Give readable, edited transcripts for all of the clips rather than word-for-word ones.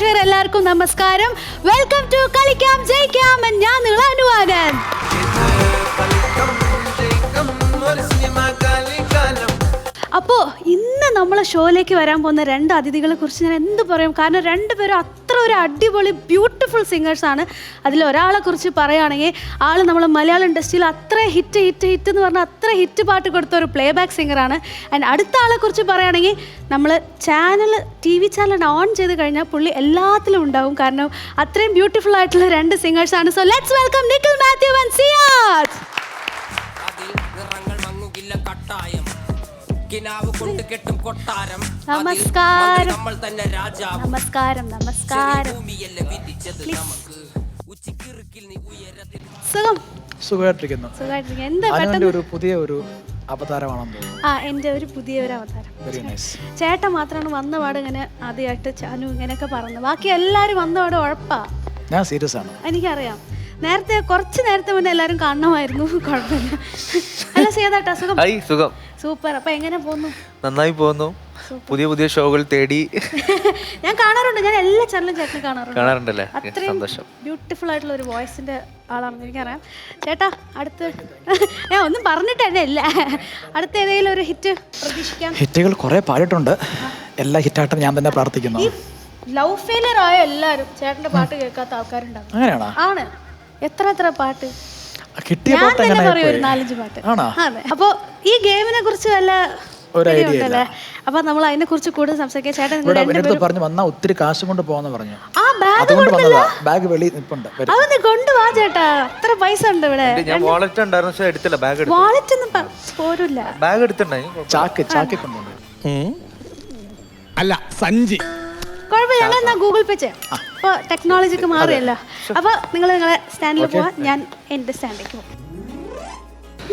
പ്രേക്ഷകർ എല്ലാവർക്കും നമസ്കാരം. വെൽക്കം ടു കളിക്കാം ജയിക്കാം. ഞാൻ നിങ്ങളെ അനുവാദൻ. അപ്പോൾ ഇന്ന് നമ്മളെ ഷോയിലേക്ക് വരാൻ പോകുന്ന രണ്ട് അതിഥികളെ കുറിച്ച് ഞാൻ എന്ത് പറയും? കാരണം രണ്ടുപേരും അത്ര ഒരു അടിപൊളി ബ്യൂട്ടിഫുൾ സിംഗേഴ്സാണ്. അതിൽ ഒരാളെ കുറിച്ച് പറയുകയാണെങ്കിൽ ആൾ നമ്മൾ മലയാളം ഇൻഡസ്ട്രിയിൽ അത്ര ഹിറ്റ് എന്ന് പറഞ്ഞാൽ അത്ര ഹിറ്റ് പാട്ട് കൊടുത്ത ഒരു പ്ലേ ബാക്ക് സിംഗറാണ്. ആൻഡ് അടുത്ത ആളെ കുറിച്ച് പറയുകയാണെങ്കിൽ നമ്മൾ TV ചാനൽ ഓൺ ചെയ്ത് കഴിഞ്ഞാൽ പുള്ളി എല്ലാത്തിലും ഉണ്ടാവും. കാരണം അത്രയും ബ്യൂട്ടിഫുൾ ആയിട്ടുള്ള രണ്ട് സിംഗേഴ്സാണ്. So let's welcome Nikhil Mathew and Siyad. നമസ്കാരം. നമസ്കാരം. നമസ്കാരം. സുഖം. സുഖമായിട്ടിരിക്കുന്നു. എന്താ ഒരു പുതിയ ഒരു അവതാരമാണെന്ന് തോന്നുന്നു. എൻ്റെ ഒരു പുതിയ ഒരു അവതാരം. ചേട്ടൻ മാത്രമാണ് വന്ന പാട് ഇങ്ങനെ ആദ്യമായിട്ട് ചാനു ഇങ്ങനെയൊക്കെ പറഞ്ഞു. ബാക്കി എല്ലാവരും വന്ന പാട് ഉഴപ്പാ. ഞാൻ സീരിയസ് ആണ്. എനിക്കറിയാം. കുറച്ച് നേരത്തെ മുന്നേ എല്ലാവരും കാണണമായിരുന്നു. കുഴപ്പമില്ല. അല്ല സേതാട്ടാ സുഖം? സുഖം. സൂപ്പർ. അപ്പൊ എങ്ങനെ പോകുന്നു? നന്നായി പോകുന്നു. പുതിയ പുതിയ ഷോകൾ തേടി ഞാൻ കാണാറുണ്ട്. ഞാൻ എല്ലാ ചാനലും ചേട്ടനെ കാണാറുണ്ടല്ലേ? സന്തോഷം. ബ്യൂട്ടിഫുൾ ആയിട്ടുള്ള ഒരു വോയിസിന്റെ ആളാണെന്ന് എനിക്കറിയാം. ചേട്ടാ അടുത്ത് ഞാൻ ഒന്നും പറഞ്ഞിട്ടല്ലേ ഇല്ല. അടുത്ത ഏതെങ്കിലും ഒരു ഹിറ്റ് പ്രതീക്ഷിക്കാം? ഹിറ്റുകൾ കുറെ പാടിയിട്ടുണ്ട്. എല്ലാ ഹിറ്റായിട്ടും ഞാൻ തന്നെ പ്രാർത്ഥിക്കുന്നു. ലവ് ഫെയിലിയർ ആയ എല്ലാവരും ചേട്ടന്റെ പാട്ട് കേൾക്കാത്ത ആൾക്കാരുണ്ടാവും. അങ്ങനെയാണോ? ആണ്. എത്ര പാട്ട് കിട്ടിയ ഞാൻ തന്നെ പറയും, ഒരു 4-5 പാട്ട്. അതെ. അപ്പൊ ഈ ഗെയിമിനെ കുറിച്ച് വല്ല ഒരു ഐഡിയ ഇല്ല. അപ്പൊ നമ്മൾ അതിനെ കുറിച്ച് കൂടുതൽ സംസാരിക്കാൻ ചേട്ടൻ പറഞ്ഞു വന്നാ ഒത്തിരി കാശ് കൊണ്ട് പോവാന്ന് പറഞ്ഞു. ആ ബാഗ് ബാഗ് വെളിയിൽ നിൽപ്പുണ്ട്. അതൊന്ന് കൊണ്ടുവാ ചേട്ടാ. അത്ര പൈസ ഉണ്ട് ഇവിടെ. ഞാൻ വാളറ്റ് ഉണ്ടായിരുന്നു, പക്ഷേ എടുത്തില്ല. ബാഗ് വാളറ്റ് ഒന്നും പോരില്ല. ബാഗ് എടുത്തിട്ടുണ്ടായി. ചാക്കി കൊണ്ടുണ്ട്. അല്ല സഞ്ചി. കുഴപ്പമില്ല. ഞങ്ങൾ എന്നാ ഗൂഗിൾ പേ ചെയ്യാം. ഇപ്പൊ ടെക്നോളജിക്ക് മാറിയല്ലോ. അപ്പൊ നിങ്ങളെ സ്റ്റാൻഡിൽ പോവാ, ഞാൻ എന്റെ സ്റ്റാൻഡിലേക്ക് പോകും.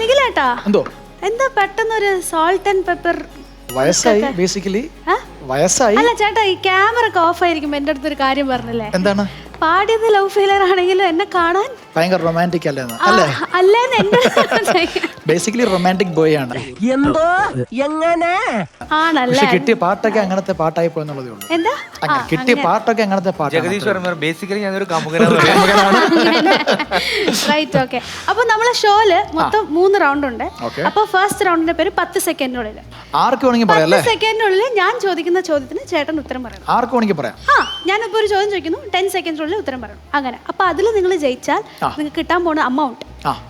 നിഖിലേട്ടാ എന്താ പെട്ടെന്നൊരു സോൾട്ട് ആൻഡ് പെപ്പർ? വയസ്സായി ബേസിക്കലി. വയസ്സായി. അല്ല ചേട്ടാ, ഈ ക്യാമറ ഒക്കെ ഓഫ് ആയിരിക്കുമ്പോ എന്റെ അടുത്തൊരു കാര്യം പറഞ്ഞല്ലേ? എന്താണ്? പാടിയത് ലവ് ഫെയിലിയർ ആണെങ്കിലും എന്നെ കാണാൻ ഭയങ്കര റൊമാൻറ്റിക് അല്ലേന്ന്. ബേസിക്കലി റൊമാൻറ്റിക് ബോയ് ആണ്. എന്തോ എങ്ങനെ ആണല്ലേ? കിട്ടിയ പാട്ടൊക്കെ അങ്ങനത്തെ പാട്ടായി പോയെന്നുള്ളതേ ഉള്ളൂ. എന്താ കിട്ടിയ പാട്ടൊക്കെ അങ്ങനത്തെ പാട്ട്. ജഗദീഷ് ബേസിക്കലി ഞാനൊരു കാമുകനാണ്. റൈറ്റ്. ഓക്കെ. അപ്പൊ നമ്മളെ ഷോയില് മൊത്തം 3 റൗണ്ട് ഉണ്ട്. അപ്പൊ ഫസ്റ്റ് റൗണ്ടിന്റെ പേര് 10 സെക്കൻഡിനുള്ളിൽ. ആർക്ക് വേണമെങ്കിൽ പറയാം. 10 സെക്കൻഡിനുള്ളിൽ ഞാൻ ചോദിക്കുന്ന ചോദ്യത്തിന് ചേട്ടൻ ഉത്തരം പറയണം. ആർക്ക് വേണമെങ്കിൽ പറയാം. ഞാനിപ്പോ ഒരു ചോദ്യം ചോദിക്കുന്നു, 10 സെക്കൻഡിനുള്ളിൽ ഉത്തരം പറയണം. അങ്ങനെ. അപ്പൊ അതിൽ നിങ്ങൾ ജയിച്ചാൽ നിങ്ങൾക്ക് കിട്ടാൻ പോകുന്ന അമൗണ്ട്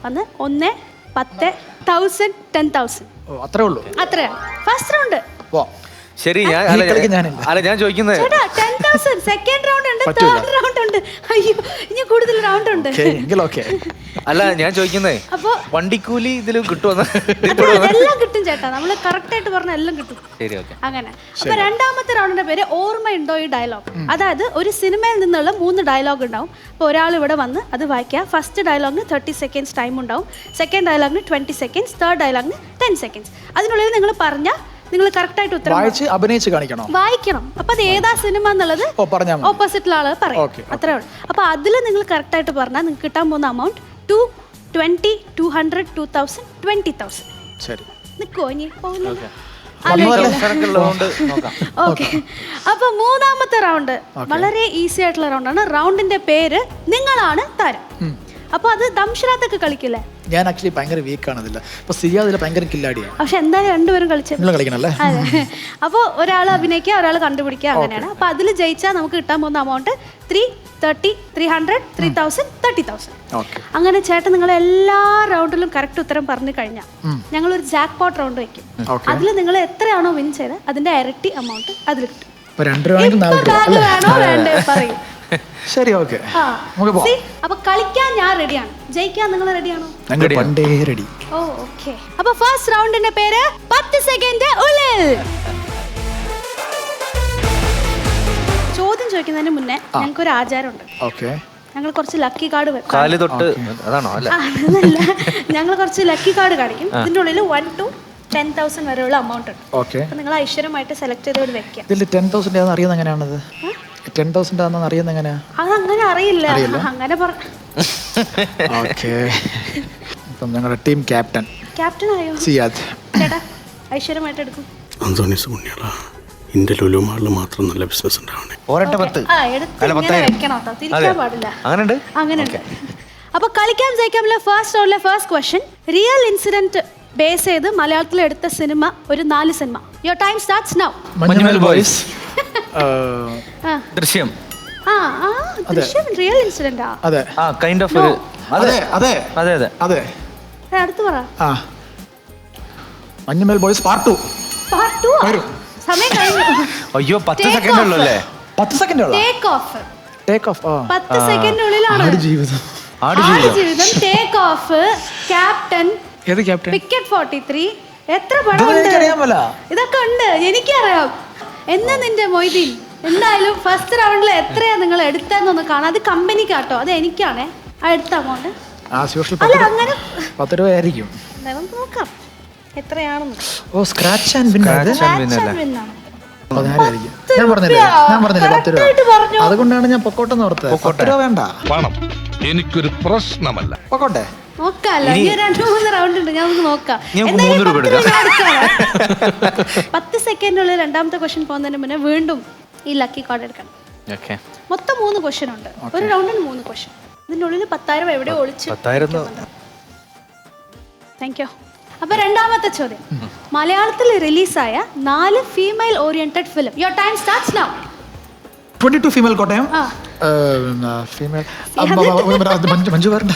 വന്ന് 1, 10, 1000, 10,000. അത്രേ ഉള്ളൂ. അത്രയാണ് ഫസ്റ്റ് റൗണ്ട്. ശരി. ഞാൻ ചോദിക്കുന്നത് 10,000. സെക്കൻഡ് റൗണ്ട് ഉണ്ട്, തേർഡ് റൗണ്ട് ഉണ്ട്. അയ്യോ, ഇനി കൂടുതൽ റൗണ്ട് ഉണ്ട്. അല്ല ഞാൻ ചോദിക്കുന്നേ, അപ്പൊ വണ്ടിക്കൂലി ഇതിൽ കിട്ടുമെന്ന്? എല്ലാം കിട്ടും ചേട്ടാ. നമ്മള് കറക്റ്റ് ആയിട്ട് പറഞ്ഞ എല്ലാം കിട്ടും. അങ്ങനെ. അപ്പൊ രണ്ടാമത്തെ റൗണ്ടിന്റെ പേര് ഓർമ്മയുണ്ടോ ഈ ഡയലോഗ്. അതായത് ഒരു സിനിമയിൽ നിന്നുള്ള 3 ഡയലോഗ് ഉണ്ടാവും. അപ്പൊ ഒരാൾ ഇവിടെ വന്ന് അത് വായിക്കുക. ഫസ്റ്റ് ഡയലോഗിന് 30 സെക്കൻഡ്സ് ടൈം ഉണ്ടാവും. സെക്കൻഡ് ഡയലോഗിന് 20 സെക്കൻഡ്സ്. തേർഡ് ഡയലോഗിന് 10 സെക്കൻഡ്സ്. അതിനുള്ളിൽ നിങ്ങൾ പറഞ്ഞാൽ നിങ്ങൾ കറക്റ്റ് ആയിട്ട് ഉത്തരം അഭിനയിച്ച് വായിക്കണം. അപ്പൊ അത് ഏതാ സിനിമ എന്നുള്ളത് ഓപ്പോസിറ്റിലുള്ള ആള് പറയും. അത്രേ ഉള്ളൂ. അപ്പൊ അതിൽ നിങ്ങൾ കറക്റ്റ് ആയിട്ട് പറഞ്ഞാൽ നിങ്ങൾക്ക് കിട്ടാൻ പോകുന്ന അമൗണ്ട് 220, 200, 2000, 20,000. നിൽക്കുമോ ഇനി പോകുന്നത്? ഓക്കെ. അപ്പൊ മൂന്നാമത്തെ റൗണ്ട് വളരെ ഈസി ആയിട്ടുള്ള റൗണ്ടാണ്. റൗണ്ടിന്റെ പേര് നിങ്ങളാണ് താരം. അപ്പൊ അത് ദംഷറാത്തൊക്കെ കളിക്കില്ലേ? ഞാൻ ആക്ച്വലി ഭയങ്കര വീക്കാണ് അതില്ല. അപ്പൊ സിയാദിൽ ഭയങ്കര കില്ലാടിയാണ്. പക്ഷെ എന്തായാലും രണ്ടുപേരും കളിക്കണല്ലേ? അതെ. അപ്പോൾ ഒരാൾ അഭിനയിക്കുക, ഒരാൾ കണ്ടുപിടിക്കുക, അങ്ങനെയാണ്. അപ്പൊ അതിൽ ജയിച്ചാൽ നമുക്ക് കിട്ടാൻ പോകുന്ന അമൗണ്ട് 330, 300, 3,000, 30,000. അങ്ങനെ ചേട്ടൻ നിങ്ങൾ എല്ലാ റൗണ്ടിലും കറക്റ്റ് ഉത്തരം പറഞ്ഞു കഴിഞ്ഞാൽ ഞങ്ങളൊരു ജാക്ക് പോട്ട് റൗണ്ട് വെക്കും. അതിൽ നിങ്ങൾ എത്രയാണോ വിൻ ചെയ്ത് അതിന്റെ ഇരട്ടി എമൗണ്ട് അതിൽ കിട്ടും. വേണോ വേണ്ടേ പറയും. ശരി, ഓക്കെ. അപ്പൊ കളിക്കാൻ ഞാൻ റെഡിയാണ്. ജയിക്കാൻ നിങ്ങൾ റെഡിയാണോ? റെഡി. ഓക്കെ. അപ്പൊ ഫസ്റ്റ് റൗണ്ടിന്റെ പേര് 10 സെക്കൻഡ് ഉള്ളിൽ. ചോദ്യം ചോദിക്കുന്നതിന് മുന്നേ ഞങ്ങൾക്ക് ഒരു ആചാരമുണ്ട്. ഞങ്ങൾ കുറച്ച് ലക്കി കാർഡ് വെക്കും. ഞങ്ങൾ കുറച്ച് ലക്കി കാർഡ് കാണിക്കും. ഇതിന്റെ ഉള്ളിൽ 1 to 10,000 വരെയുള്ള അമൗണ്ട് ഉണ്ട്. അപ്പൊ നിങ്ങൾ ഐശ്വര്യമായിട്ട് സെലക്ട് ചെയ്ത് വെക്കാം. 10,000 അറിയുന്നത് എങ്ങനെയാണത്? 10,000 ആണെന്ന് അറിയുന്നത് എങ്ങനെയാ? അതങ്ങനെ അറിയില്ല. അങ്ങനെ ഞങ്ങളുടെ ടീം ക്യാപ്റ്റൻ ആയോ? സിയാദ്. ചേട്ടാ ഐശ്വര്യമായിട്ട് എടുക്കും. എൻ്റെ ലുലുമാളിൽ മാത്രം നല്ല ബിസിനസ് ഉണ്ടാവണേ. പോരട്ടെ 10. ആ എടുത്ത് അല്ല, ഇങ്ങനെ 10,000. വെക്കണം കേട്ടോ, തിരിക്കാൻ പാടില്ല. അങ്ങനെയുണ്ട്. അങ്ങനെയുണ്ട്. അപ്പൊ കളിക്കാം ജയിക്കാമിലെ ഫസ്റ്റ് റൗണ്ടിലെ first question, real incident base ചെയ്ത് മലയാളത്തിൽ എടുത്ത സിനിമ ഒരു 4 സിനിമ. Your time starts now. Manjummel Boys, Drishyam. Drishyam real incident ആ. അതെ കൈൻഡ് ഓഫ് ഒരു അതെ അതെ അതെ അതെ അതെ. അടുത്ത് പറ. ആ മഞ്ഞുമൽ ബോയ്സ് പാർട്ട് 2 പാർട്ട് 2 വരൂ. സമയം കഴിഞ്ഞു. അയ്യോ 10 Take സെക്കൻഡ് ഉള്ളൂ അല്ലേ? 10 സെക്കൻഡ് ഉള്ള ടേക്ക് ഓഫ്. Take off. 10 സെക്കൻഡിനുള്ളിലാണ് ജീവിതം. ആടുജീവിതം, ടേക്ക് ഓഫ്, ക്യാപ്റ്റൻ, ഏത് ക്യാപ്റ്റൻ? വിക്കറ്റ് 43. എത്ര പടമുണ്ട് എനിക്കറിയാമല്ല. ഇതൊക്കെ ഉണ്ട്, എനിക്കറിയാം. എന്നാ നിന്റെ മൊയ്തീൻ, എന്തായാലും ഫസ്റ്റ് റൗണ്ടിൽ എത്രയാ നിങ്ങൾ എടുത്തതെന്നൊന്ന് കാണാം. അത് കമ്പനിക്കാട്ടോ, അത് എനിക്കാണേ ആ എടുത്ത അമൗണ്ട്. അല്ല അങ്ങനെ 10 രൂപ ആയിരിക്കും. നമുക്ക് നോക്കാം എത്രയാണെന്ന്. ഓ സ്ക്രാച്ച് ആൻഡ് വിൻ. ഞാൻ പറഞ്ഞില്ലേ 10 രൂപ. അതുകൊണ്ടാണ് ഞാൻ പൊക്കോട്ടെന്ന് ഓർത്തത്. 10 രൂപ വേണ്ട. പണം എനിക്കൊരു പ്രശ്നമല്ല. പൊക്കോട്ടെ. നോക്കാല്ലോ, ഇനി 2-3 റൗണ്ട് ഉണ്ട്, ഞാൻ നമുക്ക് നോക്കാം. ഞങ്ങൾക്ക് എന്തായാലും 3 രൂപ 10 രൂപ ഞാൻ എടുക്കാം. 10 സെക്കൻഡിനുള്ളിൽ രണ്ടാമത്തെ ക്വസ്റ്റ്യൻ പോകുന്നതിന് മുന്നേ വീണ്ടും ഈ ലക്കി കാർഡ് എടുക്കണം. മൊത്തം 3 ക്വസ്റ്റ്യൻ ഉണ്ട്, ഒരു റൗണ്ടിന് 3 ക്വസ്റ്റ്യൻ. ഇതിന്റെ ഉള്ളിൽ 10,000 എവിടെ ഒളിച്ച്. 10,000. Thank you. അപ്പൊ രണ്ടാമത്തെ ചോദ്യം, മലയാളത്തിൽ റിലീസായ 4 female oriented film. Your time starts now. 22 female Kottayam. ആ. ഫീമെയിൽ സിയാദത്ത്. മഞ്ജു വരണ്ട.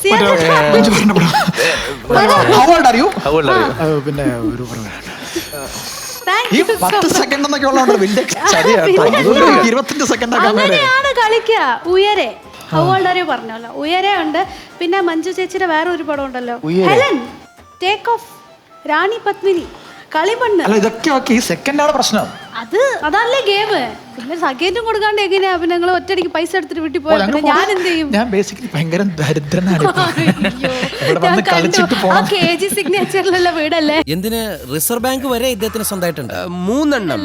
സിയാദത്ത്. മഞ്ജു വരണ്ട. How old are you? പിന്നെ ഒരു Thank ഈ you so 10 much. സെക്കൻഡ് എന്നൊക്കെ ഉള്ളതുകൊണ്ട് വലിയ ചതിയാട്ടോ. 25 സെക്കൻഡ് ഒക്കെ അങ്ങനെയാണ് കളിക്കുക. ഉയരെ How old are you പറഞ്ഞല്ലോ, ഉയരെ ഉണ്ട്. പിന്നെ മഞ്ജു ചേച്ചിയുടെ വേറെ ഒരു പടം ഉണ്ടല്ലോ, ഹെലൻ, ടേക്ക് ഓഫ്, റാണി പത്മിനി, കളിമണ്ണ്. അല്ല ഇതൊക്കെ ഓക്കെ, ഈ സെക്കൻഡാണ് പ്രശ്നം. അതല്ലേ ഗെയിം. പിന്നെ സഖ്യറ്റും കൊടുക്കാണ്ട് എങ്ങനെയാ പിന്നെ നിങ്ങൾ ഒറ്റയടിക്ക് പൈസ എടുത്തിട്ട് വീട്ടിൽ പോയാൽ പിന്നെ ഞാൻ എന്ത് ചെയ്യും? ഞാൻ ബേസിക്കലി ഭയങ്കര ദരിദ്രനാണ്. KG സിഗ്നേച്ചറിലുള്ള വീടല്ലേ? എന്തിന് റിസർവ് ബാങ്ക് വരെ ഇദ്ദേഹത്തിന് സ്വന്തമായിട്ടുണ്ട് 3 എണ്ണം.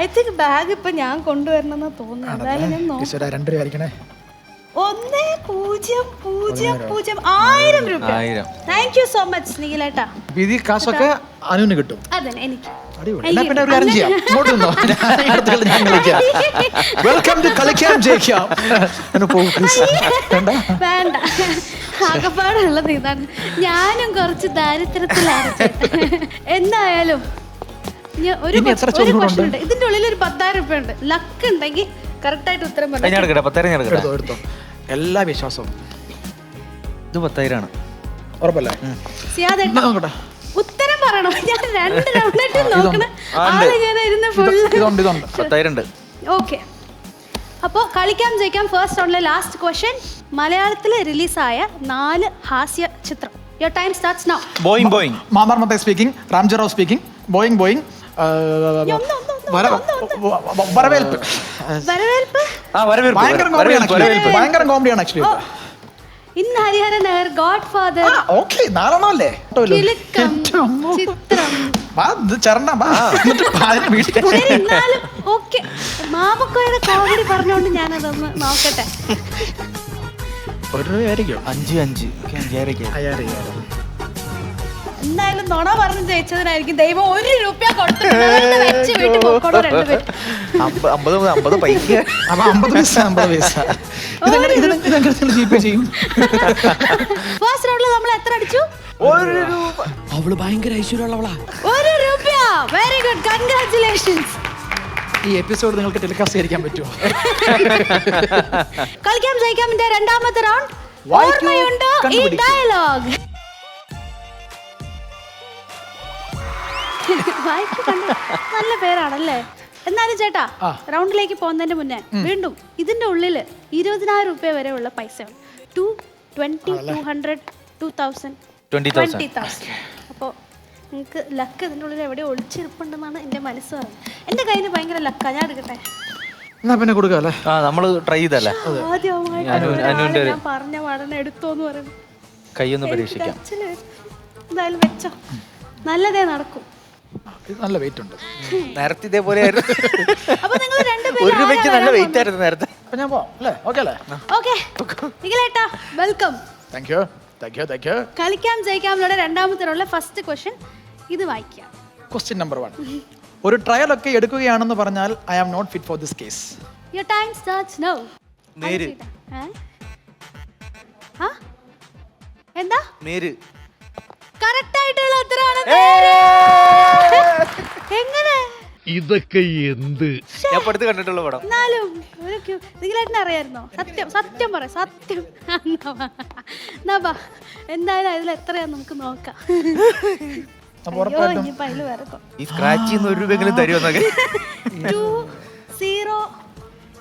ഐ തിങ്ക് ബാഗ് ഇപ്പൊ ഞാൻ കൊണ്ടുവരണമെന്ന് തോന്നുന്നു. എന്തായാലും ഞാൻ നോക്കാം. 2 രൂപ ആയിരിക്കണേ. 1000 1000 രൂപ. താങ്ക് യു സോ മച്ച് നിഖിലേട്ടാ. ഇത് കാശൊക്കെ അനുവിന് കിട്ടും. അതെ എനിക്ക്. എന്നാ പിന്നെ ഒരു കാര്യം ചെയ്യാം, ഇങ്ങോട്ട് നിന്നോ. ഞാൻ കളിക്കാം. വെൽക്കം ടു കളിക്കാം ജയിക്കാം. വേണ്ട, ആകപ്പാടുള്ളത് ഇതാണ്. ഞാനും കുറച്ച് ദാരിദ്ര്യത്തിലാണ്. എന്തായാലും ഒരു ക്വസ്റ്റ്യൻ ഉണ്ട്, ഇതിന്റെ ഉള്ളിൽ ഒരു 10,000 രൂപ ഉണ്ട്. ലക്ക് ഉണ്ടെങ്കിൽ കറക്റ്റ് ആയിട്ട് ഉത്തരം പറഞ്ഞു. എടുത്തോ. എല്ലാ വിശ്വാസവും ഇത് 10,000 ആണ്. ഉറപ്പല്ലേ? സിയാദേട്ടാ ഉത്തരം പറയണം. ഞാൻ 2 റൗണ്ടായിട്ട് നോക്കണം. ആളിങ്ങനെ ഇരുന്ന് ഫുള്ള് 10,000 ഉണ്ട്. ഓക്കെ. അപ്പോൾ കളിക്കാം ജയിക്കാം ഫസ്റ്റ് റൗണ്ടിലെ ലാസ്റ്റ് ക്വസ്റ്റ്യൻ, മലയാളത്തിൽ റിലീസായ 4 ഹാസ്യ ചിത്രം. Your time starts now. Boeing Boeing. Mannar Mathai speaking. Ramji Rao speaking. Boeing Boeing. Varavelpu. ഭയങ്കര കോമഡിയാണ് ആക്ച്വലി. ഇന്ന് Hariharan Nagar, God Father, okay 4 അല്ലേ? കിലുക്കം, ചിത്രം. എന്നാലും ഓക്കെ, മാമക്കോയുടെ കോമഡി പറഞ്ഞോണ്ട് ഞാനതൊന്ന് നോക്കട്ടെ. 1 രൂപയായിരിക്കും. 5 എന്തായാലും നുണ പറഞ്ഞ് ജയിച്ചതിനായിരിക്കും ദൈവം 1 രൂപ കൊടുത്തു വെച്ച് വീട്ടിൽ പോക്കോളൂ 2 പേര്. 50 പൈസ. 50 പൈസ. ഫസ്റ്റ് റൗണ്ടിൽ നമ്മൾ എത്ര അടിച്ചു? 1 രൂപ. അവള് ഭയങ്കര ഐശ്വര്യമുള്ളവളാ. 1 രൂപ. Very good, congratulations. ഈ എപ്പിസോഡ് നിങ്ങൾക്ക് ടെലികാസ്റ്റ് ചെയ്യാൻ പറ്റുമോ? കളിക്കാം ജയിക്കാമിന്റെ രണ്ടാമത്തെ റൗണ്ട്. ഓർമ്മയുണ്ടോ ഈ ഡയലോഗ്? നല്ല പേരാണല്ലേ. എന്നാലും ചേട്ടാ, റൗണ്ടിലേക്ക് പോകുന്നതിന് മുന്നേ വീണ്ടും ഇതിന്റെ ഉള്ളിൽ 20,000 രൂപ വരെ ഉള്ള പൈസ ഉണ്ട്. 20, 200, 2,000, 20,000. അപ്പോൾ നിങ്ങൾക്ക് ലക്ക് ഇതിൻ്റെ ഉള്ളിൽ എവിടെ ഒളിച്ചിരിപ്പുണ്ടെന്നാണ് എൻ്റെ മനസ്സ് പറയുന്നത്. എൻ്റെ കയ്യിൽ ഭയങ്കര ലക്കാ, ഞാൻ എടുക്കട്ടെ? എന്നാ പിന്നെ കൊടുക്കാല്ലേ? നമ്മള് ട്രൈ ചെയ്തല്ലേ. ആദ്യമായിട്ട് ഞാൻ പറഞ്ഞ പാടനെ എടുത്തോന്ന് പറയുന്നു. കൈയൊന്ന് പരീക്ഷിക്കാം. എന്തായാലും വെച്ചോ, നല്ലതേ നടക്കും. നല്ല വെയിറ്റ് ഉണ്ട്. നേരത്തെ ഇതേപോലെ അപ്പൊ നിങ്ങൾ 2 പേരും 1 രൂപയ്ക്ക് നല്ല വെയിറ്റ് ആയിരുന്നു നേരത്തെ. ഞാൻ പോവാം അല്ലേ? ഓക്കെ അല്ലേ? ഓക്കെ നിഖിലേട്ടാ, വെൽക്കം. Thank you. കളിക്കാം ജയിക്കാമിലൂടെ രണ്ടാമത്തെ ഫസ്റ്റ് ക്വസ്റ്റ്യൻ ഇത് വായിക്കാം. Question number 1. ഒരു ട്രയൽ ഒക്കെ എടുക്കുകയാണെന്ന് പറഞ്ഞാൽ I am not fit for this case. Your time starts now. Neru. എന്താ നേര്. കറക്റ്റ് ആയിട്ടുള്ള ഉത്തരമാണ്. എങ്ങനെ ഇതൊക്കെ എന്ത്? ഞാൻ ഇപ്പൊ അടുത്ത് കണ്ടിട്ടുള്ള പടം. എന്നാലും നിങ്ങളേട്ടനെ അറിയായിരുന്നോ? സത്യം പറ, സത്യം. എന്തായാലും അതിൽ എത്രയാ നമുക്ക് നോക്കാം. ഇനിയിപ്പോ അതില് വേറെ ഈ സ്ക്രാച്ച് ചെയ്യുന്ന ഒരു രൂപയെങ്കിലും തരുമെന്നൊക്കെ.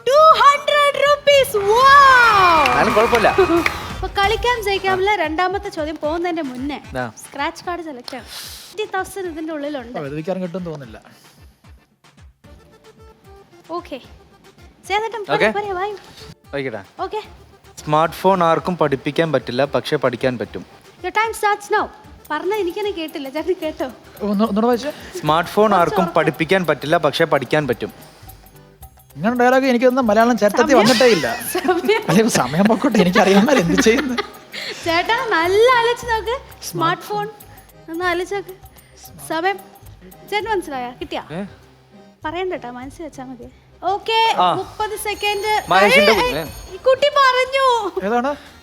200 rupees. എന്നാലും കുഴപ്പമില്ല. അപ്പൊ കളിക്കാം ജയിക്കാമില്ല രണ്ടാമത്തെ ചോദ്യം പോകുന്നതിന്റെ മുന്നേ സ്ക്രാച്ച് കാർഡ് സെലക്ട് ആണ്. 50,000 ഇതിന്റെ ഉള്ളിലുണ്ട്. കിട്ടും തോന്നില്ല. ഓക്കെ. സ്മാർട്ട് ഫോൺ ആർക്കും പഠിപ്പിക്കാൻ പറ്റില്ല, പക്ഷെ പഠിക്കാൻ പറ്റും. പറഞ്ഞത് എനിക്കെന്നെ കേട്ടില്ല. ചേട്ടൻ കേട്ടോ? സ്മാർട്ട് ഫോൺ ആർക്കും പഠിപ്പിക്കാൻ പറ്റില്ല, പക്ഷെ പഠിക്കാൻ പറ്റും. ഇങ്ങനെ ഡയലോഗ് എനിക്കൊന്നും മലയാളം ചരിത്രത്തിൽ വന്നിട്ടേ ഇല്ല. സമയം പൊക്കോട്ടെ, എനിക്കറിയാൻ എന്ത് ചെയ്യുന്നു. ചേട്ടാ നല്ല ആലോചിച്ച് നോക്ക്. സ്മാർട്ട് ഫോൺ ഒന്ന് ആലോചിച്ച് നോക്ക്. സമയം ചേട്ടൻ മനസ്സിലായ? കിട്ടിയാ? പറയണ്ടട്ടാ, മനസ്സിൽ വെച്ചാ മതി. ഓക്കെ. 30 സെക്കൻഡ്. ഈ കുട്ടി പറഞ്ഞു.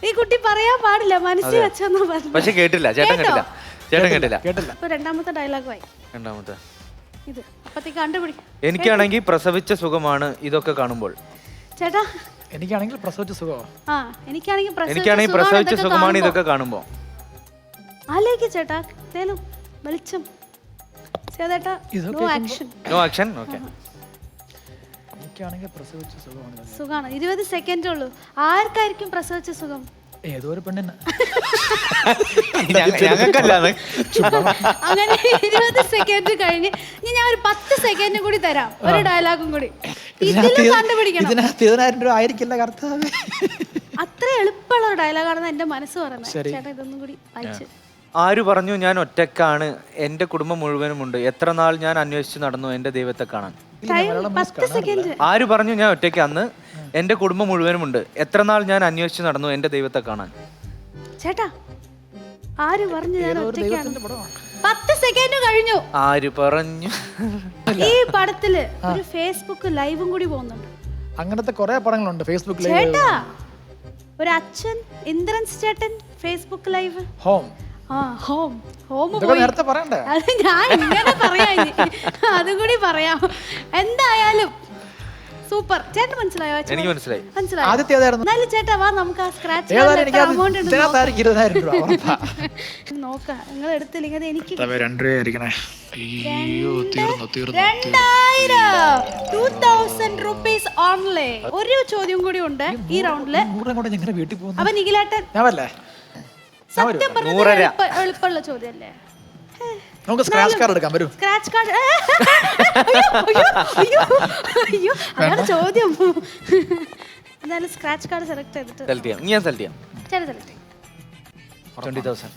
ഈ കുട്ടി പറയാൻ പാടില്ല, മനസ്സിൽ വെച്ചെന്ന് പറഞ്ഞു. പക്ഷെ കേട്ടില്ല. ചേട്ടൻ കേട്ടില്ല. ചേട്ടൻ കേട്ടില്ല. ഇപ്പൊ രണ്ടാമത്തെ ഡയലോഗായി. രണ്ടാമത്തെ ഇത് അപ്പത്തേക്ക് കണ്ടുപിടിക്കും. എനിക്കാണെങ്കിൽ പ്രസവിച്ച സുഖമാണ് ഇതൊക്കെ കാണുമ്പോൾ. ചേട്ടാ എനിക്കാണെങ്കിൽ പ്രസവിച്ച സുഖമോ? എനിക്കാണെങ്കിൽ പ്രസവിച്ച സുഖമാണ് ഇതൊക്കെ കാണുമ്പോ. ആലേക്ക് ചേട്ടാ തേലും വെളിച്ചം. ചേട്ടാ no action. No action. Okay. എനിക്കാണെങ്കിൽ പ്രസവിച്ച സുഖമാണ്. സുഖാണ്. 20 സെക്കൻഡേ ഉള്ളൂ. ആർക്കായിരിക്കും പ്രസവിച്ച സുഖം? ഏതോ ഒരു പെണ്ണിന്. അങ്ങനെ 20 സെക്കൻഡ് കഴിഞ്ഞ് ഞാൻ ഒരു 10 സെക്കൻഡ് കൂടി തരാം. ഒരു ഡയലോഗും കൂടി കണ്ടുപിടിക്കണം. 10,000 രൂപ ആയിരിക്കില്ല കർത്താവേ. അത്ര എളുപ്പമുള്ള ഡയലോഗാണെന്ന് എന്റെ മനസ്സ് പറയുന്നത്. ചേട്ടാ ഇതൊന്നും കൂടി വായിച്ച്. ആര് പറഞ്ഞു ഞാൻ ഒറ്റക്കാണ്, എന്റെ കുടുംബം മുഴുവനുമുണ്ട്, എത്ര നാൾ ഞാൻ അന്വേഷിച്ച് നടന്നു എന്റെ ദൈവത്തെ കാണാൻ. 10 സെക്കൻഡ്. ആര് പറഞ്ഞു ഞാൻ ഒറ്റയ്ക്കാന്ന്, എന്റെ കുടുംബം മുഴുവനുമുണ്ട്, എത്ര നാൾ ഞാൻ അന്വേഷിച്ച് നടന്നു എന്റെ ദൈവത്തെ കാണാൻ. ചേട്ടാ ആര് പറഞ്ഞു ഞാൻ ഒറ്റയ്ക്കാണ്? 10 സെക്കൻഡ് കഴിഞ്ഞു. ആര് പറഞ്ഞു? ഈ പടത്തില് ഒരു ഫേസ്ബുക്ക് ലൈവും കൂടി പോകുന്നുണ്ട്. അങ്ങനത്തെ കുറെ പടങ്ങളുണ്ട് ഫേസ്ബുക്ക് ലൈവ്. ചേട്ടാ ഒരു അച്ഛൻ ഇന്ദ്രൻസ് ചേട്ടൻ ഫേസ്ബുക്ക് ലൈവ്. ഹോം. ഹോം നേരത്തെ പറയണ്ടേ? അത് ഞാൻ ഇങ്ങനെ പറയാം. അതും കൂടി പറയാം. എന്തായാലും സൂപ്പർ. ചേട്ടൻ മനസ്സിലായോ? എനിക്ക് മനസ്സിലായി. ആദ്യത്തെ ഏതായിരുന്നു? എന്നാലും ചേട്ടാ വാ നമുക്ക് ആ സ്ക്രാച്ച് നോക്കാം. നിങ്ങൾ എടുത്തില്ലെങ്കിൽ അത് എനിക്ക് 2000 rupees ഓൺലി. ഒരു ചോദ്യം കൂടി ഉണ്ട് ഈ റൗണ്ടില്. അപ്പൊ നിഖിലേട്ടൻ സത്യം പറഞ്ഞ എളുപ്പമുള്ള ചോദ്യല്ലേ? നമുക്ക് സ്ക്രാച്ച് കാർഡ് എടുക്കാം. വരൂ. Scratch card. അയ്യോ അതാണ് ചോദ്യം. എന്നാലും സ്ക്രാച്ച് കാർഡ് സെലക്ട് ചെയ്തിട്ട് ഞാൻ സെലക്ട് ചെയ്യാം. 20,000.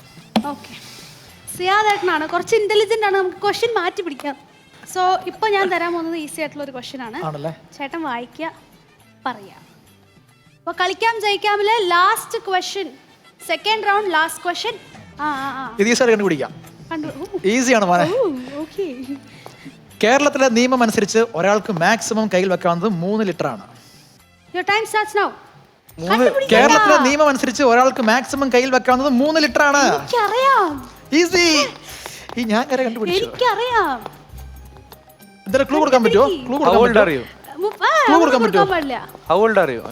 ഓക്കെ. സിയാദേട്ടനാണ്, കുറച്ച് ഇന്റലിജന്റ് ആണ്. നമുക്ക് ക്വസ്റ്റ്യൻ മാറ്റി പിടിക്കാം. സോ ഇപ്പൊ ഞാൻ തരാൻ പോകുന്നത് ഈസി ആയിട്ടുള്ള ഒരു ക്വസ്റ്റ്യൻ ആണ്. ചേട്ടൻ വായിക്കുക, പറയാ. അപ്പൊ കളിക്കാം ജയിക്കാമിലെ last question, second round last question. കണ്ടുപിടിക്കാം. ഈസിയാണ് മോനെ. കേരളത്തിലെ നിയമം അനുസരിച്ച് ഒരാൾക്ക് മാക്സിമം കയ്യിൽ വെക്കാവുന്നത് 3 ലിറ്റർ ആണ്. കേരളത്തിലെ നിയമം അനുസരിച്ച് ഒരാൾക്ക് മാക്സിമം കയ്യിൽ വെക്കാവുന്നത് 3 ലിറ്റർ ആണ്. ഈസി. ഈ ഞാൻ കരെ കണ്ടുപിടിച്ചു. എനിക്കറിയാം. എന്തെങ്കിലും ക്ലൂ കൊടുക്കാൻ പറ്റുമോ? ക്ലൂ കൊടുക്കാൻ പറ്റുമോ? How old are you?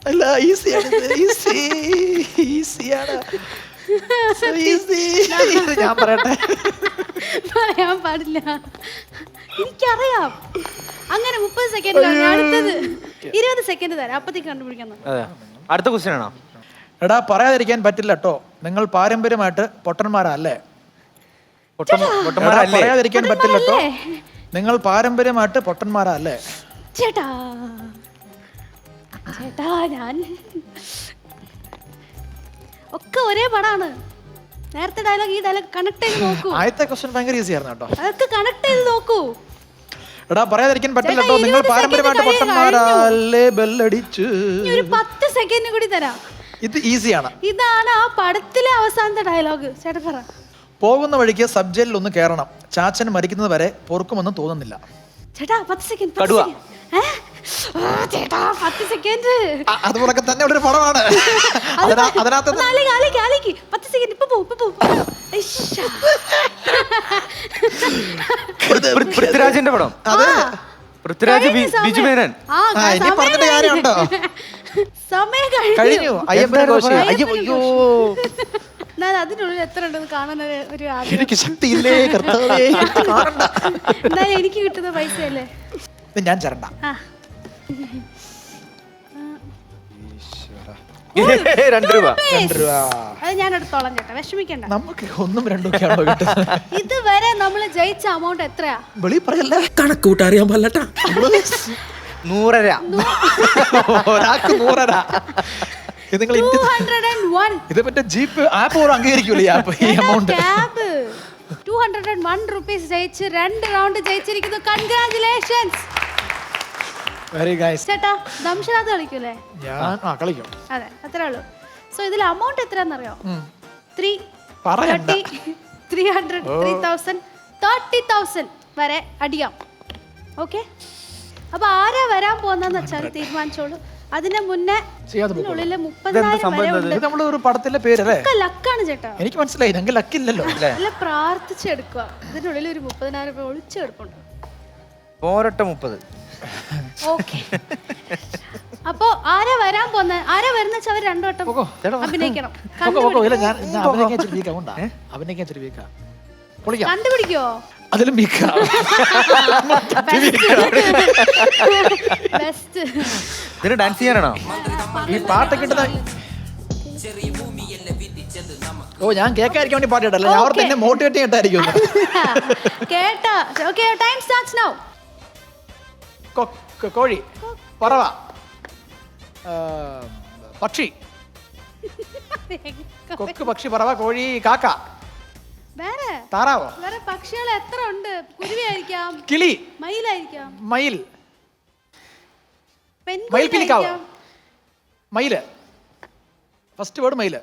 അല്ല, ഈസിയാണ്. ഈസിയാണ്. ഞാൻ പറയട്ടെ? പറയാൻ പാടില്ല. എനിക്കറിയാം. അങ്ങനെ 30 സെക്കൻഡ്. അടുത്തത് 20 സെക്കൻഡ് തരാം. അപ്പത്തേക്ക് കണ്ടുപിടിക്കാൻ. അടുത്ത ക്വസ്റ്റ്യൻ ആണോ? എടാ പറയാതിരിക്കാൻ പറ്റില്ല കേട്ടോ, നിങ്ങൾ പാരമ്പര്യമായിട്ട് പൊട്ടന്മാരല്ലേ? പറയാതിരിക്കാൻ പറ്റില്ല കേട്ടോ, നിങ്ങൾ പാരമ്പര്യമായിട്ട് പൊട്ടന്മാരല്ലേ? ചേട്ടാ ചേട്ടാ ഞാൻ ഒക്കെ ഒരേ പടാണ്. നേരത്തെ ഡയലോഗ് ഈ ഡയലോഗ് കണക്ട് ചെയ്ത് നോക്കൂ. ആദ്യത്തെ ക്വസ്റ്റ്യൻ ഭയങ്കര ഈസി ആയിരുന്നു കേട്ടോ. അതൊക്കെ കണക്ട് ചെയ്ത് നോക്കൂ. എടാ പറയാതിരിക്കാൻ പറ്റില്ല കേട്ടോ, നിങ്ങൾ പാരമ്പര്യമായിട്ട് പൊട്ടന്മാരല്ലേ? ബെല്ലടിച്ചു. ഒരു 10 സെക്കൻഡ് കൂടി തരാം. ഇത് ഈസിയാണ്. ഇതാണ് ആ പടത്തിലെ അവസാനത്തെ ഡയലോഗ്. ചേട്ടാ പറ. പോകുന്ന വഴിക്ക് സബ് ജയിലിൽ ഒന്ന് കയറണം. ചാച്ചൻ മരിക്കുന്നത് വരെ പൊറുക്കുമെന്ന് തോന്നുന്നില്ല. ചേട്ടാ 10 സെക്കൻഡ്. കടുവ. ചേട്ടാ 10 സെക്കൻഡ്. അതുപോലൊക്കെ തന്നെ ഉള്ളൊരു പടമാണ്. അതിനകത്ത് 10 സെക്കൻഡ്. ഇപ്പൊ പോ. പൃഥ്വിരാജിന്റെ പടം. അതെ. പൃഥ്വിരാജ്, ബിജു മേനൻ. ഇനി പറഞ്ഞിട്ട് കാര്യമുണ്ടോ? സമയം കഴിഞ്ഞു. അയ്യപ്പൻ കോശി. അയ്യോ. എന്നാൽ അതിനുള്ളിൽ എത്ര ഉണ്ടെന്ന് കാണാൻ ഒരു ആഗ്രഹം. എനിക്ക് ശക്തിയില്ലേ കർത്താവേ. കാണണ്ട. എന്തായാലും എനിക്ക് കിട്ടുന്ന പൈസയല്ലേ. ഇത് ഞാൻ ചേരണ്ട. ആ 2 രൂപ. 2 രൂപ. അത് ഞാൻ എടുത്തോളാം ചേട്ടാ, വിഷമിക്കണ്ട. നമുക്ക് 1ഉം 2ഉം ഒക്കെ ആണോ കിട്ടുന്നത്? ഇതുവരെ നമ്മൾ ജയിച്ച എമൗണ്ട് എത്രയാ? വെളി പറയല്ല. കണക്കൂട്ട് അറിയാൻ പാടില്ലട്ടാ. 100 ഒരാൾക്ക് 100. ഇത് നിങ്ങൾ 201. ഇത് മറ്റേ ജീപ്പ് ആപ്പ് പോലും അംഗീകരിക്കൂലേ? ഈ ആപ്പ് ഈ എമൗണ്ട്. ക്യാബ് 201 റുപ്പീസ് ജയിച്ച് 2 റൗണ്ട് ജയിച്ചിരിക്കുന്നു. കൺഗ്രാറ്റുലേഷൻസ്. Very guys. ചേട്ടാ ദംഷനാഥ് കളിക്കൂലേ? ഞാൻ കളിക്കും. അതെ, അത്രേ ഉള്ളൂ. സോ ഇതിൽ എമൗണ്ട് എത്രയാണെന്നറിയോ? 3 പറയണ്ട. 300 3000 30,000 വരെ അടിയാം. ഓക്കെ, അപ്പൊ ആരാ വരാൻ പോകുന്നതെന്ന് വെച്ചാൽ തീരുമാനിച്ചോളൂ. അതിന് മുന്നേ ഇതിനുള്ളിൽ 30,000 വരെ ഉണ്ട്. ഇത് നമ്മളൊരു പടത്തിന്റെ പേരല്ലേ? ലക്കാണ് ചേട്ടാ. എനിക്ക് മനസ്സിലായി. ഞങ്ങൾക്ക് ലക്കില്ലല്ലോ. നല്ല പ്രാർത്ഥിച്ചെടുക്കുക. ഇതിനുള്ളിൽ ഒരു 30,000 രൂപ ഒളിച്ചെടുപ്പുണ്ട്. പോരട്ടെ 30. ഓക്കെ, അപ്പൊ ആരാ വരാൻ പോന്നെ? ആരാ വരുന്ന വെച്ചാൽ അവർ 2 വട്ടം അഭിനയിക്കണം. കണ്ടുപിടിക്കോ? അതിലും ബെസ്റ്റ്. ഇതിന് ഡാൻസ് ചെയ്യാനാണോ ഈ പാട്ടൊക്കെ ഇട്ടത്? ഓ, ഞാൻ കേൾക്കാതിരിക്കാൻ വേണ്ടി പാട്ട് ഇട്ടല്ല. ഞാൻ തന്നെ മോട്ടിവേറ്റ് ചെയ്തിട്ടായിരിക്കും. കേട്ടാ? Okay, time starts now. കോഴി, പറവ, പക്ഷി. കൊക്ക്, പക്ഷി, പറവ, കോഴി, കാക്ക, വേറെ താറാവോ? വേറെ പക്ഷികൾ എത്ര ഉണ്ട്? കുരുവിയായിരിക്കാം, കിളി, മയിലായിരിക്കാം, മയിൽ, പെൺകുയിലായിരിക്കാം. മയില്. ഫസ്റ്റ് വേർഡ് മയില്.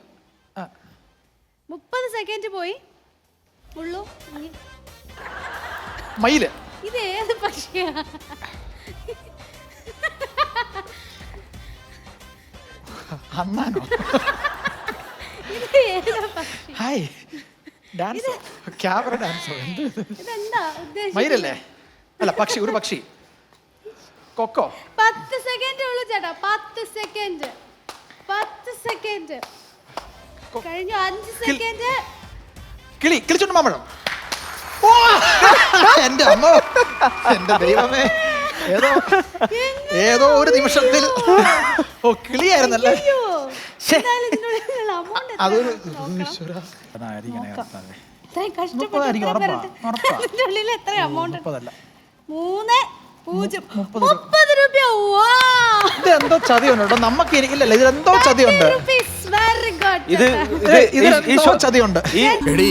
30 സെക്കൻഡ് പോയി ഉള്ളൂ. മയില്. ഇത് ഏത് പക്ഷിയാ? അന്നാനോ? ഇത് ഏതാ പക്ഷി? ഹായ്, ഡാൻസോ? ക്യാമറ ഡാൻസോ? എന്ത്? ഇതെന്താ ഉദ്ദേശിച്ചത്? മയിലല്ലേ? അല്ല, പക്ഷി. ഒരു പക്ഷി. കൊക്കോ. 10 സെക്കൻഡ് ഉള്ളൂ ചേട്ടാ. 10 സെക്കൻഡ്. 10 സെക്കൻഡ് കഴിഞ്ഞു. 5 സെക്കൻഡ്. കിളി. കിളിച്ചുണ്ട് മാമ്പഴം. എന്റെ അമ്മ, എന്റെ ദൈവമേ. ഏതോ ഒരു നിമിഷത്തിൽ കിളിയായിരുന്നല്ലേ? അതൊരു എത്ര എമൗണ്ട്? 30 രൂപ. ഇതെന്തോ ചതിയുണ്ടോ? നമുക്ക് ഇല്ലല്ലോ, ഇതിലെന്തോ ചതിയുണ്ട്. ഇതിലെന്തോ ചതിയുണ്ട്. എടീ,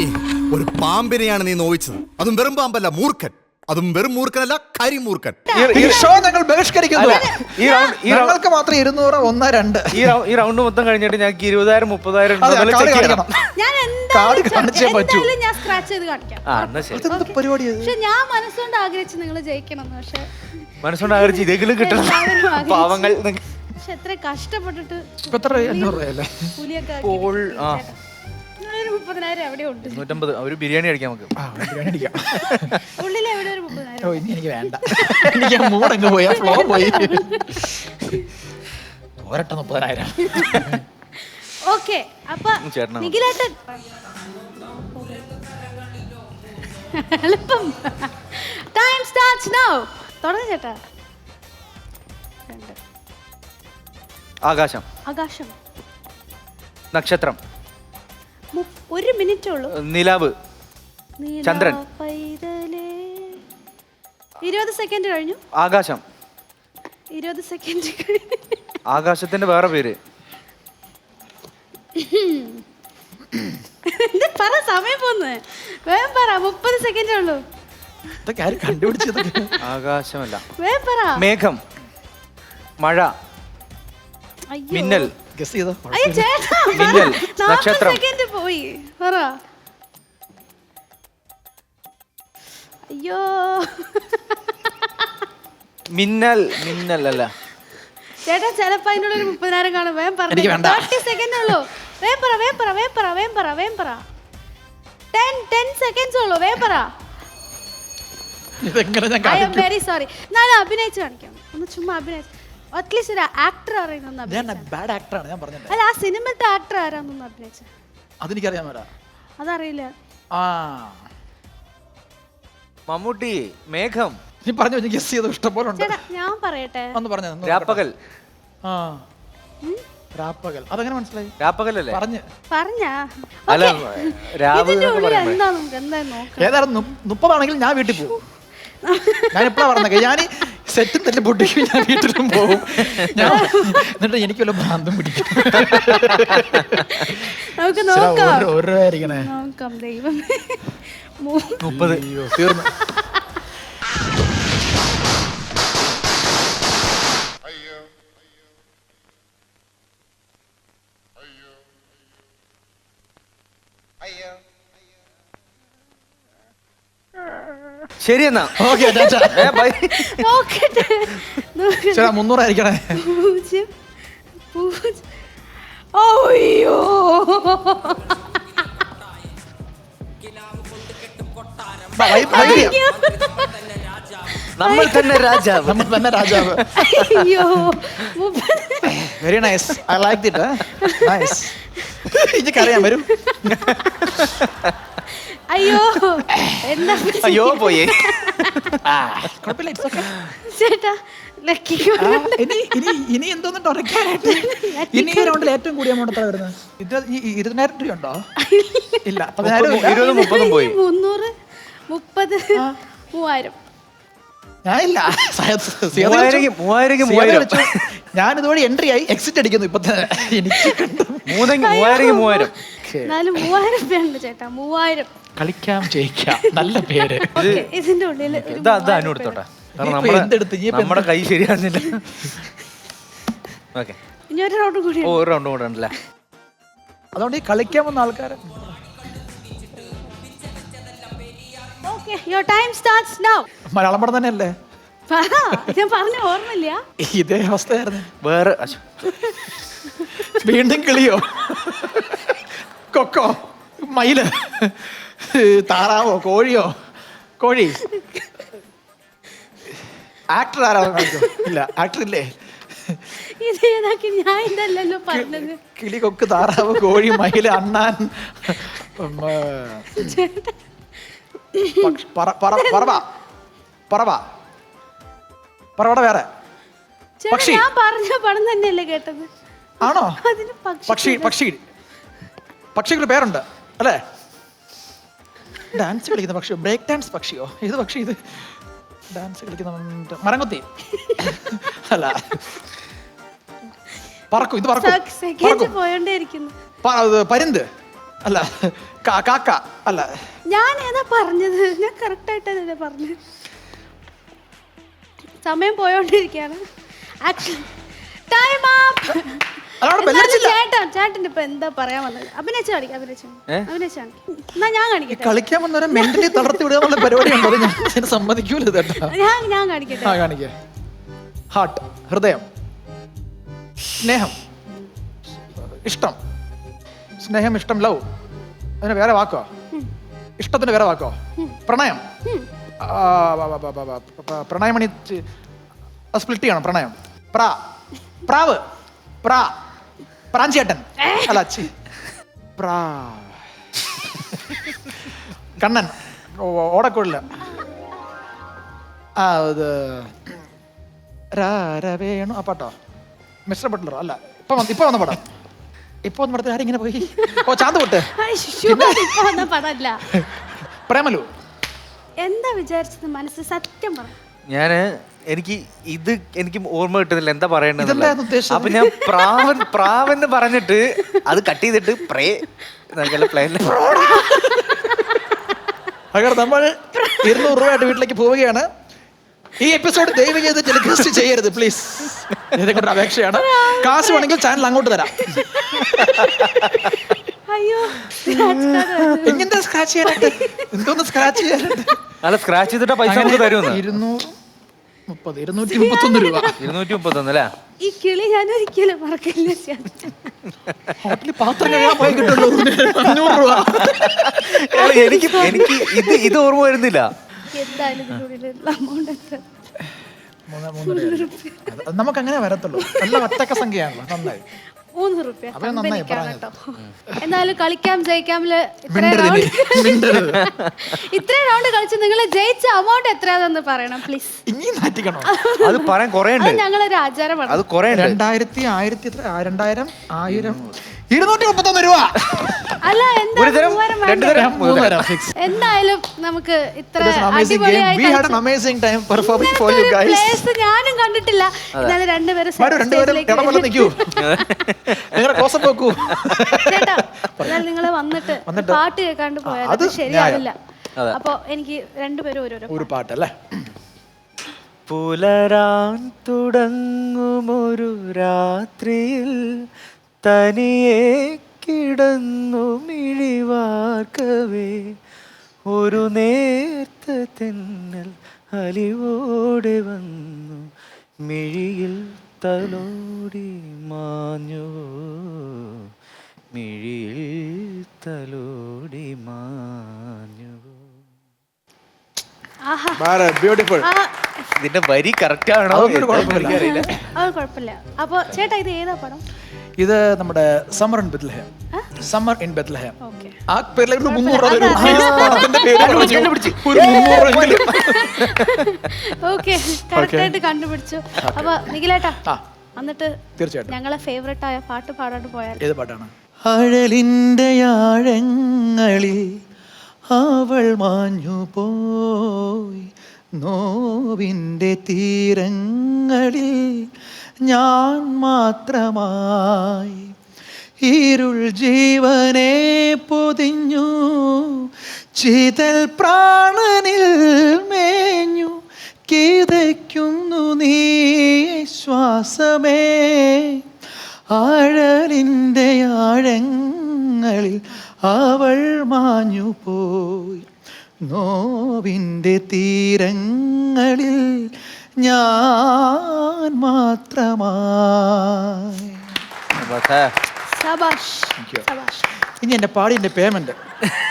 ഒരു പാമ്പിനെയാണ് നീ നോവിച്ചത്. അതും വെറും പാമ്പല്ല, മൂർഖൻ. അതും വെറും മൂർഖനല്ല, കരിമൂർഖൻ. ഈ ഷോ ഞങ്ങൾ ബഹിഷ്കരിക്കുന്നു. ഞങ്ങൾക്ക് മാത്രം 200, 1, 2. ഈ റൗണ്ട് മൊത്തം കഴിഞ്ഞിട്ട് ഞങ്ങൾക്ക് 20,000 30,000 കാർഡ് കാണിച്ചേ പറ്റൂ. ഞാൻ സ്ക്രാച്ച് ചെയ്ത് കാണിക്കാം. പക്ഷെ ഞാൻ മനസ്സുകൊണ്ട് ആഗ്രഹിച്ചു നിങ്ങൾ ജയിക്കണം. പക്ഷെ മനസ്സുകൊണ്ട് ആഗ്രഹിച്ച് ഇതെങ്കിലും കിട്ടണം. പാവങ്ങൾ. പക്ഷെ എത്ര കഷ്ടപ്പെട്ടിട്ട് 500 രൂപയല്ലേ? കൂലിയൊക്കെ ഇപ്പോൾ 30,000 എവിടെ ഉണ്ട്? 250. ഒരു ബിരിയാണി കഴിക്കാം നമുക്ക്. ഉള്ളിൽ എവിടെ ഒരു 30,000? ഓ, ഇനി എനിക്ക് വേണ്ട. എനിക്ക് മൂടങ്ങ് പോയി, ഫ്ലോ പോയി. പോരട്ടെ 30,000. ഓക്കെ, അപ്പൊ നിഖിലേട്ടൻ എളുപ്പം. Time starts now. തുടങ്ങ് ചേട്ടാ. ആകാശം. ആകാശം. നക്ഷത്രം. 1 മിനിറ്റ് ഉള്ളൂ. നിലാവ്. ചന്ദ്രൻ. 20 സെക്കൻഡ് കഴിഞ്ഞു. ആകാശം. 20 സെക്കൻഡ് കഴിഞ്ഞു. ആകാശത്തിന്റെ വേറെ പേര്. പറ, സമയം പോന്ന്. വേഗം പറ, 30 സെക്കൻഡ് ഉള്ളൂ. കണ്ടുപിടിച്ചത് ആകാശമല്ല. വേഗം പറ. മേഘം. മഴ. മിന്നൽ. ഗസ് ചെയ്തോ? അയ്യോ ചേട്ടാ മിന്നൽ, 40 നക്ഷത്രം. സെക്കൻഡ് പോയി പറ. അയ്യോ മിന്നൽ അല്ല. ചേട്ടാ ചിലപ്പോ അതിനുള്ള ഒരു 30,000 കാണും. വേഗം എനിക്ക് പറഞ്ഞു. വേണ്ട. 30 സെക്കൻഡ് ഉള്ളൂ. വേഗം പറ. 10 സെക്കൻഡ്സ് ഉള്ളൂ. വേഗം പറ. ഇതെങ്ങനെ ഞാൻ ഐ എം കാണിക്കും? Very sorry. ഞാൻ അഭിനയിച്ച് കാണിക്കാം. ഒന്ന് ചുമ്മാ അഭിനയിച്ച്. അറ്റ്ലീസ്റ്റ് ഒരു ആക്ടർ അറിയുന്ന ഞാൻ ബാഡ് ആക്ടറാണ്, ഞാൻ പറഞ്ഞില്ല. അല്ല ആ സിനിമത്തെ ആക്ടർ ആരാന്നൊന്ന് അഭിനയിച്ച അതെനിക്കറിയാൻ മേടാ. അതറിയില്ല. ആ മമ്മൂട്ടി, മേഘം, നീ പറഞ്ഞു, എനിക്ക് ഗസ് ചെയ്തോ? ഇഷ്ടം പോലെ ഉണ്ട്. ചേട്ടാ ഞാൻ പറയട്ടെ. ഒന്ന് പറഞ്ഞു. രാപ്പകൽ. ആ രാപ്പകൽ. അതെങ്ങനെ മനസ്സിലായി? രാപ്പകലല്ലേ? പറഞ്ഞാ അല്ല, രാവ് ഇതിന്റെ എന്നൊക്കെ ഉള്ളിൽ പറയുമ്പോ. എന്താ നമുക്ക് എന്തായാലും നോക്കാം. ഏതായാലും 30 ആണെങ്കിൽ ഞാൻ വീട്ടിൽ പോകും. ഞാൻ എപ്പോഴാ പറഞ്ഞത്? ഞാൻ സെറ്റും തന്നെ പൊട്ടിക്കും, ഞാൻ വീട്ടിലും പോകും. ഞാൻ എന്നിട്ട് എനിക്ക് വല്ല ഭ്രാന്തും പിടിക്കും. നമുക്ക് നോക്കാം. ഓരോ ആയിരിക്കണേ. നോക്കാം ദൈവം. 30. തീർന്നു. ശരി എന്നാ. Okay bye. നോക്കട്ടെ. 300 ആയിരിക്കണേ. 0 അയ്യോ നമ്മൾ തന്നെ രാജാവ്. നമ്മൾ തന്നെ രാജാവ്. അയ്യോ very nice. I like it. Nice. എനിക്കറിയാൻ വരും. അയ്യോ എന്താ അയ്യോ പോയേ. കുഴപ്പമില്ല, ഇറ്റ്സ് ഓക്കെ. ചേട്ടാ ലക്കി ഇനി എന്തോന്നിട്ട് ഉറക്കാനായിട്ട്? ഇനി ഈ റൗണ്ടിൽ ഏറ്റവും കൂടിയ എമൗണ്ട് എത്ര വരുന്നത്? 20,000 രൂപ ഉണ്ടോ? ഇല്ല, 10,000 ഇല്ല. 20, 30 പോയി. 300 30 3000. ഞാനില്ല. 3000. ഞാൻ ഇതുവഴി എൻട്രി ആയി എക്സിറ്റ് അടിക്കുന്നു. ഇപ്പൊ എനിക്ക് കണ്ടു. 3000. എന്നാലും 3000 രൂപയുണ്ട് ചേട്ടാ. 3000. കളിക്കാം, ജയിക്കാം. നല്ല പേര്. ഓക്കേ, ഇതിന്റെ ഉള്ളിൽ ഒരു ഇതാ 3000 അനുകൊടുത്തോട്ടെ. ഇനിയിപ്പോ എന്തെടുത്ത്? ഇനിയിപ്പോ നമ്മുടെ കൈ ശരിയാകുന്നില്ല. ഓക്കെ, ഇനി ഒരു റൗണ്ട് കൂടി. ഒരു റൗണ്ട് കൂടെ ഉണ്ടല്ലേ? അതുകൊണ്ട് ഈ കളിക്കാൻ വന്ന ആൾക്കാരെ okay, your time starts now. Malayalam പടം തന്നെയല്ലേ? പറ, ഞാൻ പറഞ്ഞ ഓർമ്മയില്ല. ഇതേ അവസ്ഥയായിരുന്നു. വേറെ വീണ്ടും കിളിയോ, കൊക്കോ, മയില്, താറാവോ, കോഴിയോ? കോഴി. ആക്ടർ ആരാണോ? ഇല്ല, ആക്ടർ ഇല്ലേ? ഇത് ഏതാക്കി? ഞാൻ ഇതല്ലല്ലോ പറഞ്ഞത്. കിളി, കൊക്ക്, താറാവ്, കോഴി, മയില്, അണ്ണാൻ, പറവട വേറെ. ചേട്ടാ, പക്ഷി. ഞാൻ പറഞ്ഞ പടം തന്നെയല്ലേ കേട്ടത്? ആണോ? അതിന് പക്ഷിക്ക് പേരുണ്ട് അല്ലേ? ഡാൻസ് കളിക്കുന്ന പക്ഷിയോ? Break dance പക്ഷിയോ? ഏത് പക്ഷി ഇത്? ഡാൻസ് കളിക്കുന്ന മരംകൊത്തി അല്ല. പറക്കും, ഇത് പറക്കും. സെക്കൻഡ് പോയോണ്ടേയിരിക്കുന്നു. പരുന്ത് അല്ല. കാക്ക അല്ല. ഞാൻ ഏതാ പറഞ്ഞത്? ഞാൻ കറക്റ്റ് ആയിട്ടല്ലേ പറഞ്ഞത്. സമയം പോയോണ്ടിരിക്കുകയാണ്. Action time up. ചേട്ടൻ ഇപ്പൊ എന്താ പറയാൻ വന്നത്? അഭിനയിച്ച് കാണിക്കാം. എന്നാ ഞാൻ കാണിക്കട്ടെ. കളിക്കാൻ വന്നവരെ മെന്റലി തളർത്തി വിടുക എന്നുള്ള പരിപാടി ഉണ്ടോ? ഞാൻ സമ്മതിക്കൂല കേട്ടോ. ഞാൻ കാണിക്കട്ടെ. കാണിക്കേ. ഹാർട്ട്, ഹൃദയം, സ്നേഹം, ഇഷ്ടം. സ്നേഹം, ഇഷ്ടം, ലവ്. അതിന് വേറെ വാക്കോ? ഇഷ്ടത്തിന് വേറെ വാക്കോ? പ്രണയം. പ്രണയമണി സ്പ്ലിറ്റ് ചെയ്യണം. പ്രണയം. പ്രാവ്. പ്രാഞ്ചേട്ടൻ അല്ല. കണ്ണൻ. ഓടക്കുഴല്. ഇത് വേണു. ആ പാട്ടോ മിസ്റ്റർ ബട്ട്ലറോ? അല്ല, ഇപ്പൊ വന്ന പടം. ഇപ്പൊ വന്ന പടത്തിൽ ആരിങ്ങനെ പോയി? ഓ, ചാന്തുപൊട്ട്. പടല്ല. പ്രേമലു. എന്താ വിചാരിച്ചത് മനസ്സ്? സത്യം പറ. എനിക്ക് ഓർമ്മ കിട്ടുന്നില്ല എന്താ പറയേണ്ടത്. ഇതെന്താ ഉദ്ദേശിച്ചത്? അപ്പൊ ഞാൻ പ്രാവെന്ന് പറഞ്ഞിട്ട് അത് കട്ട് ചെയ്തിട്ട് നമ്മൾ 200 രൂപയായിട്ട് വീട്ടിലേക്ക് പോവുകയാണ്. ഈ എപ്പിസോഡ് ദയവ് ചെയ്ത് ടെലികാസ്റ്റ് ചെയ്യരുത് പ്ലീസ്. ഇതേക്കൊണ്ട് അപേക്ഷയാണ്. കാശ് വേണമെങ്കിൽ ചാനൽ അങ്ങോട്ട് തരാം. അയ്യോ എങ്ങനത്തെ സ്ക്രാച്ച് ചെയ്യാനായിട്ട്? എന്തോന്ന് സ്ക്രാച്ച് ചെയ്യാനായിട്ട്? അല്ല സ്ക്രാച്ച് ചെയ്തിട്ട് പൈസ നമുക്ക് തരുമെന്ന്. 231 രൂപ. 231 അല്ലേ? ഈ കിളി ഞാൻ ഒരിക്കലും മറക്കില്ല. ഹോട്ടലിൽ പാത്രം കഴുകാൻ പോയി കിട്ടുമല്ലോ 500 രൂപ. എനിക്ക് ഇത് ഓർമ്മ വരുന്നില്ല. എന്തായാലും ഇതിനുള്ളിലുള്ള amount എത്ര? 3 നമുക്ക് അങ്ങനെ വരത്തുള്ളൂ. നല്ല ഒറ്റക്ക സംഖ്യയാണല്ലോ. നന്നായി 3 രൂപ അപ്പൊ നന്നായി കേട്ടോ. എന്നാലും കളിക്കാം ജയിക്കാമില് ഇത്രയും റൗണ്ട് കളിച്ച് നിങ്ങൾ ജയിച്ച amount എത്രയാണെന്ന് പറയണം പ്ലീസ്. ഇനിയും നാറ്റിക്കണോ? അത് പറയാൻ കുറേ ഉണ്ട്. ഞങ്ങളൊരു ആചാരമാണ്. അത് കുറേ ഉണ്ട്. 2000 1000 2000 1000 231 രൂപ. അല്ല എന്താ ഒരു തരം, 3 രണ്ട് തരം, 3 തരം fix. എന്തായാലും നമുക്ക് ഇത്ര It was an amazing game. അടിപൊളിയായി We had an amazing time performing for you guys. Place ഞാനും കണ്ടിട്ടില്ല. എന്നാലും രണ്ടുപേരും രണ്ടുപേരും ഇടപോലെ നിൽക്കൂ. നിങ്ങളുടെ ക്ലോസപ്പ് വെക്കൂ. ചേട്ടാ എന്നാൽ നിങ്ങൾ വന്നിട്ട് പാട്ട് കേൾക്കാണ്ട് പോയാൽ അത് അത് ശരിയാവില്ല. അതെ. അപ്പൊ എനിക്ക് രണ്ടുപേരും ഒരു പാട്ടല്ലേ? പുലരാൻ തുടങ്ങുമൊരു രാത്രിയിൽ തനിയെ കിടന്നു മിഴിവാർക്കവേ ഒരു നേർത്ത തെന്നൽ അലിവോടെ വന്നു മിഴിയിൽ തലോടി മാഞ്ഞു മിഴിയിൽ തലോടി മാഞ്ഞു. ബ്യൂട്ടിഫുൾ. ഇതിന്റെ വരി കറക്റ്റ് ആണോ? അതൊന്നും കുഴപ്പമില്ല. എനിക്കറിയില്ല. അത് കുഴപ്പമില്ല. അപ്പൊ ചേട്ടാ ഇത് ഏതാ പടം? ഇത് നമ്മുടെ summer in Bethlehem. Summer in Bethlehem. Okay. ആ പേരിലേക്ക് 300 രൂപ തരും. പടത്തിന്റെ പേര് പറഞ്ഞു. ഒരു 300 എങ്കിലും. ഓക്കെ കറക്റ്റ് ആയിട്ട് കണ്ടുപിടിച്ചു. അപ്പൊ നിഖിലേട്ടാ എന്നിട്ട് തീർച്ചയായിട്ടും ഞങ്ങളെ ഫേവറേറ്റ് ആയ പാട്ട് പാടാണ്ട് പോയാൽ ഏത് പാട്ടാണ്? അഴലിന്റെ ആഴങ്ങളിൽ അവൾ മാഞ്ഞു പോയി നോവിൻ്റെ തീരങ്ങളിൽ ഞാൻ മാത്രമായി ഇരുൾ ജീവനെ പൊതിഞ്ഞു ചിതൽ പ്രാണനിൽ മേഞ്ഞു കിതയ്ക്കുന്നു നീ ശ്വാസമേ ആഴലിൻ്റെ ആഴങ്ങളിൽ അവൾ മാഞ്ഞു പോയി നോവിൻ്റെ തീരങ്ങളിൽ ഞാൻ മാത്രമായി. സബാഷ് സബാഷ്. ഇനി എന്റെ പാടി എന്റെ പേയ്മെന്റ്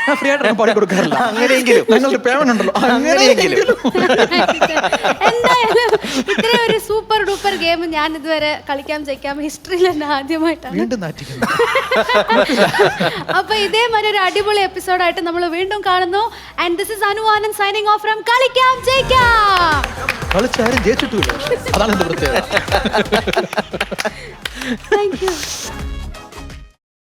ഞാൻ ഫ്രീ ആയിട്ട് പാടി കൊടുക്കാറില്ല. അങ്ങനെയെങ്കിലും ഞങ്ങളുടെ പേയ്മെന്റ് ഉണ്ടല്ലോ അങ്ങനെയെങ്കിലും. എന്തായാലും ഇത്രയും ഒരു സൂപ്പർ ഡൂപ്പർ ഗെയിം ഞാൻ ഇതുവരെ കളിക്കാൻ ജയിക്കാം ഹിസ്റ്ററിയിൽ തന്നെ ആദ്യമായിട്ടാണ്. വീണ്ടും നാറ്റിക്കുന്നു. അപ്പൊ ഇതേമാതിരി ഒരു അടിപൊളി എപ്പിസോഡായിട്ട് നമ്മൾ വീണ്ടും കാണുന്നു. And this is Anu Anand signing off from കളിക്കാം ജയിക്കാം. കളിച്ചാരും ജയിച്ചിട്ടില്ല. അതാണ് എന്റെ പ്രത്യേകത. Thank you.